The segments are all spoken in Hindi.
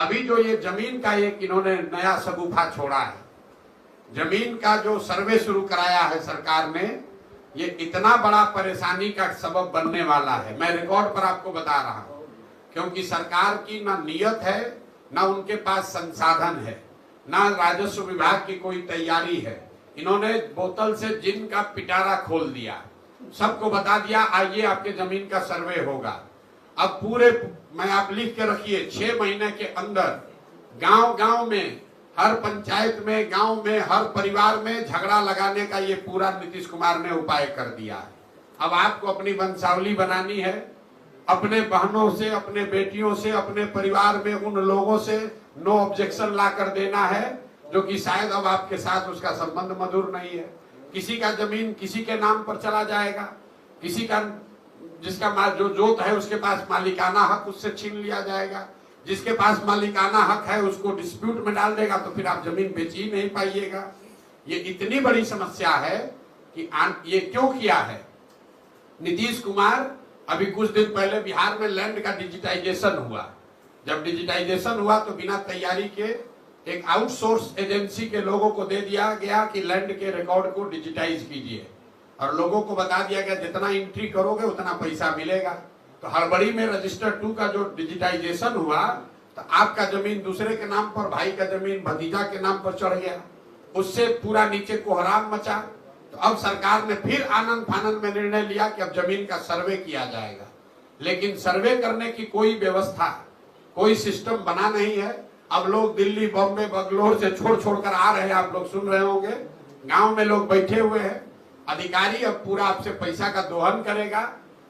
अभी जो ये जमीन का एक इन्होंने नया शगुफा छोड़ा है, जमीन का जो सर्वे शुरू कराया है सरकार ने, ये इतना बड़ा परेशानी का सबब बनने वाला है। मैं रिकॉर्ड पर आपको बता रहा हूं, क्योंकि सरकार की ना नियत है, ना उनके पास संसाधन है, ना राजस्व विभाग की कोई तैयारी है। इन्होंने बोतल से जिन का पिटारा खोल दिया, सबको बता दिया आइए आपके जमीन का सर्वे होगा। अब पूरे मैं आप लिख के रखिए 6 महीने के अंदर गांव गांव में, हर पंचायत में, गांव में, हर परिवार में झगड़ा लगाने का ये पूरा नीतीश कुमार ने उपाय कर दिया है। अब आपको अपनी वंशावली बनानी है, अपने बहनों से, अपने बेटियों से, अपने परिवार में उन लोगों से नो ऑब्जेक्शन ला कर देना है जो कि शायद अब आपके साथ उसका संबंध मधुर नहीं है। किसी का जमीन किसी के नाम पर चला जाएगा, किसी का जिसका जो जोत है उसके पास मालिकाना हक उससे छीन लिया जाएगा, जिसके पास मालिकाना हक है उसको डिस्प्यूट में डाल देगा, तो फिर आप जमीन बेच ही नहीं पाइएगा। ये इतनी बड़ी समस्या है कि ये क्यों किया है नीतीश कुमार। अभी कुछ दिन पहले बिहार में लैंड का डिजिटाइजेशन हुआ। जब डिजिटाइजेशन हुआ तो बिना तैयारी के एक आउटसोर्स एजेंसी के लोगों को दे दिया गया कि लैंड के रिकॉर्ड को डिजिटाइज कीजिए, और लोगों को बता दिया गया जितना एंट्री करोगे उतना पैसा मिलेगा। तो हड़बड़ी में रजिस्टर 2 का जो डिजिटाइजेशन हुआ तो आपका जमीन दूसरे के नाम पर, भाई का जमीन भतीजा के नाम पर चढ़ गया, उससे पूरा नीचे कोहराम मचा। तो अब सरकार ने फिर आनंद फानंद में निर्णय लिया कि अब जमीन का सर्वे किया जाएगा, लेकिन सर्वे करने की कोई व्यवस्था, कोई सिस्टम बना नहीं है। अब लोग दिल्ली, बॉम्बे, बंगलोर से छोड़ कर आ रहे हैं, आप लोग सुन रहे होंगे, गांव में लोग बैठे हुए हैं। अधिकारी अब पूरा आपसे पैसा का दोहन करेगा,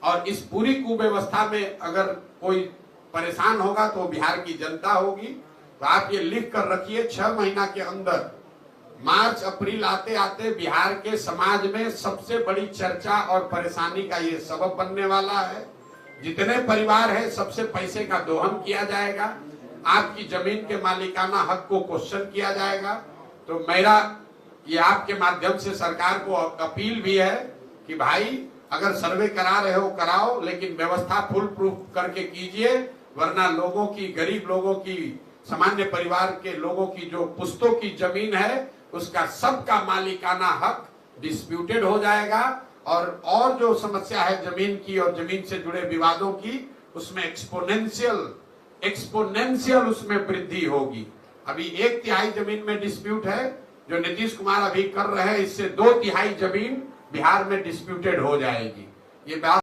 और इस पूरी कुव्यवस्था में अगर कोई परेशान होगा तो बिहार की जनता होगी। तो आप ये लिख कर रखिए 6 महीना के अंदर, मार्च अप्रैल आते आते बिहार के समाज में सबसे बड़ी चर्चा और परेशानी का ये सबब बनने वाला है। जितने परिवार है सबसे पैसे का दोहन किया जाएगा, आपकी जमीन के मालिकाना हक को क्वेश्चन किया जाएगा। तो मेरा ये आपके माध्यम से सरकार को अपील भी है कि भाई अगर सर्वे करा रहे हो कराओ, लेकिन व्यवस्था फुल प्रूफ करके कीजिए, वरना लोगों की, गरीब लोगों की, सामान्य परिवार के लोगों की जो पुश्तों की जमीन है उसका सबका मालिकाना हक डिस्प्यूटेड हो जाएगा, और जो समस्या है जमीन की और जमीन से जुड़े विवादों की, उसमें एक्सपोनेंशियल उसमें वृद्धि होगी। अभी 1/3 जमीन में डिस्प्यूट है जो नीतीश कुमार अभी कर रहे हैं, इससे 2/3 जमीन बिहार में डिस्प्यूटेड हो जाएगी। ये बात